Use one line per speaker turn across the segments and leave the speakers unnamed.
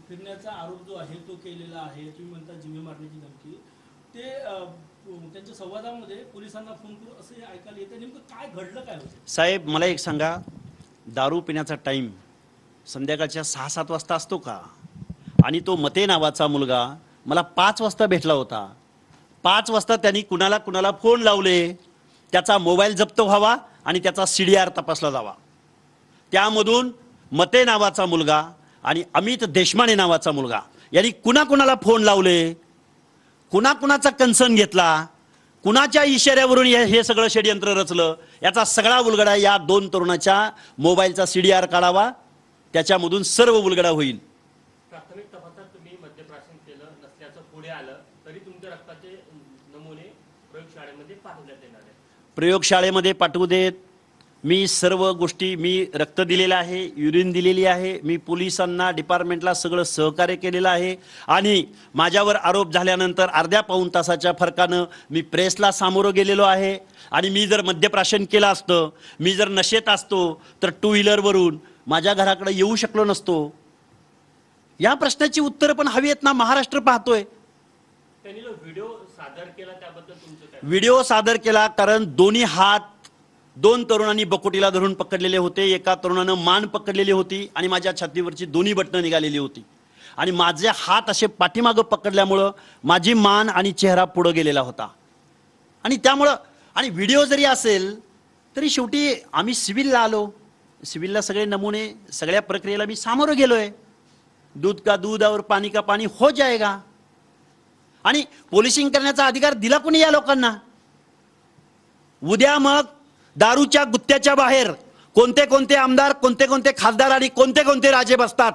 फिरण्याचा आरोप जो आहे तो केलेला आहे, तुम्ही म्हणता जीवे मारण्याची धमकी, ते त्यांच्या संवादामध्ये पोलिसांना फोन करू असे ऐकायला येते. नेमकं काय घडलं, काय होतं?
साहेब मला एक सांगा, दारू पिण्याचा टाईम संध्याकाळच्या 6-7 वाजता असतो का? आणि तो मते नावाचा मुलगा मला 5 वाजता भेटला होता. 5 वाजता त्यांनी कुणाला कुणाला फोन लावले, त्याचा मोबाईल जप्त व्हावा आणि त्याचा CDR तपासला जावा. त्यामधून मते नावाचा मुलगा आणि अमित देशमाने नावाचा मुलगा यांनी कुणाकुणाला फोन लावले, कुणाकुणाचा कन्सर्न घेतला, कुणाच्या इशाऱ्यावरून हे सगळं षडयंत्र रचलं, याचा सगळा उलगडा या 2 तरुणाच्या मोबाईलचा CDR काढावा, त्याच्यामधून सर्व उलगडा होईल.
प्राथमिक तपासात तुम्ही मद्यप्राशन केलं नसल्याचं पुढे आलं तरी तुमच्या रक्ताचे नमुने प्रयोगशाळेमध्ये पाठवण्यात येणार आहे.
प्रयोगशाळेमध्ये पाठवू देत. मी सर्व गोष्टी, मी रक्त दिलेलं आहे, युरिन दिलेली आहे, मी पोलिसांना डिपार्टमेंटला सगळं सहकार्य केलेलं आहे. आणि माझ्यावर आरोप झाल्यानंतर अर्ध्या पाऊण तासाच्या फरकानं मी प्रेसला सामोरं गेलेलो आहे. आणि मी जर मद्यप्राशन केलं असतं, मी जर नशेत असतो तर 2 व्हीलरवरून माझ्या घराकडे येऊ शकलो नसतो. या प्रश्नाची उत्तरं पण हवी आहेत ना, महाराष्ट्र पाहतोय.
त्यांनी जो व्हिडिओ सादर केला त्याबद्दल तुमचं काय?
व्हिडिओ सादर केला कारण दोन्ही हात 2 तरुणांनी बकोटीला धरून पकडलेले होते. एका तरुणानं मान पकडलेली होती आणि माझ्या छातीवरची दोन्ही बटणं निघालेली होती. आणि माझे हात असे पाठीमागं पकडल्यामुळं माझी मान आणि चेहरा पुढं गेलेला होता. आणि त्यामुळं, आणि व्हिडिओ जरी असेल तरी शेवटी आम्ही सिव्हिलला आलो. सिव्हिलला सगळे नमुने, सगळ्या प्रक्रियेला मी सामोरं गेलोय. दूध का दूध और पाणी का पाणी हो जाएगा. आणि पोलिसिंग करण्याचा अधिकार दिला कोणी या लोकांना? उद्या मग दारूच्या गुत्त्याच्या बाहेर कोणते कोणते आमदार, कोणते कोणते खासदार आणि कोणते कोणते राजे बसतात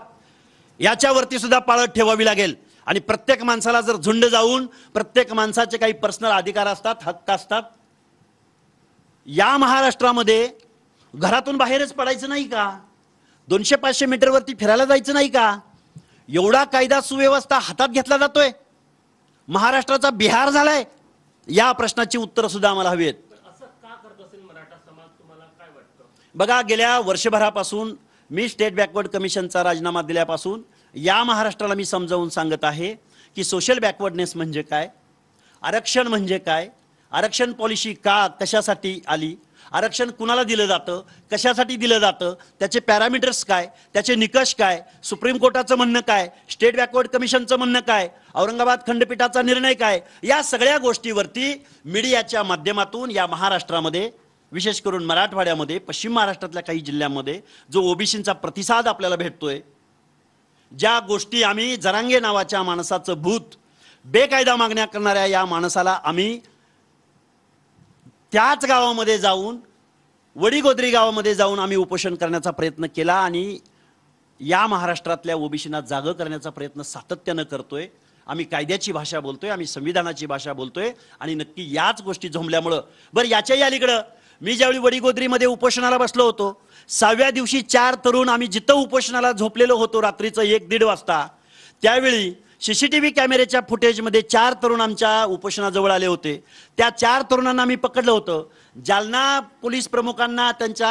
याच्यावरती सुद्धा पाळत ठेवावी लागेल. आणि प्रत्येक माणसाला जर झुंड जाऊन, प्रत्येक माणसाचे काही पर्सनल अधिकार असतात, हक्क असतात. या महाराष्ट्रामध्ये घरातून बाहेरच पडायचं नाही का? 200-500 मीटरवरती फिरायला जायचं नाही का? एवढा कायदा सुव्यवस्था हातात घेतला जातोय. महाराष्ट्राचा बिहार झालाय. या प्रश्नाची उत्तर सुद्धा आम्हाला हवी आहेत.
असं का करत असेल मराठा समाज, तुम्हाला काय वाटतं?
बघा, गेल्या वर्षभरापासून मी स्टेट बॅकवर्ड कमिशनचा राजीनामा दिल्यापासून या महाराष्ट्राला मी समजावून सांगत आहे की सोशल बॅकवर्डनेस म्हणजे काय, आरक्षण म्हणजे काय, आरक्षण पॉलिसी का, कशासाठी आली, आरक्षण कुणाला दिलं जातं, कशासाठी दिलं जातं, त्याचे पॅरामीटर्स काय, त्याचे निकष काय, सुप्रीम कोर्टाचं म्हणणं काय, स्टेट बॅकवर्ड कमिशनचं म्हणणं काय, औरंगाबाद खंडपीठाचा निर्णय काय, या सगळ्या गोष्टीवरती मीडियाच्या माध्यमातून या महाराष्ट्रामध्ये, विशेष करून मराठवाड्यामध्ये, पश्चिम महाराष्ट्रातल्या काही जिल्ह्यांमध्ये जो ओबीसींचा प्रतिसाद आपल्याला भेटतोय, ज्या गोष्टी आम्ही जरांगे नावाच्या माणसाचं भूत, बेकायदा मागण्या करणाऱ्या या माणसाला आम्ही त्याच गावामध्ये जाऊन, वडीगोद्री गावामध्ये जाऊन आम्ही उपोषण करण्याचा प्रयत्न केला. आणि या महाराष्ट्रातल्या ओबीसींना जागं करण्याचा प्रयत्न सातत्यानं करतोय. आम्ही कायद्याची भाषा बोलतोय, आम्ही संविधानाची भाषा बोलतोय. आणि नक्की याच गोष्टी झोंबल्यामुळं, बरं याच्याही अलीकडं मी ज्यावेळी वडीगोद्रीमध्ये उपोषणाला बसलो होतो, 6व्या दिवशी 4 तरुण आम्ही जिथं उपोषणाला झोपलेलो होतो रात्रीचं 1-1:30 वाजता, त्यावेळी CCTV कॅमेऱ्याच्या फुटेजमध्ये 4 तरुण आमच्या उपोषणाजवळ आले होते. त्या 4 तरुणांना आम्ही पकडलं होतं. जालना पोलीस प्रमुखांना त्यांच्या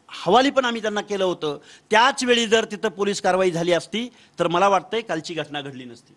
हवाली पण आम्ही त्यांना केलं होतं. त्याच वेळी जर तिथं पोलीस कारवाई झाली असती तर मला वाटतंय कालची घटना घडली नसती.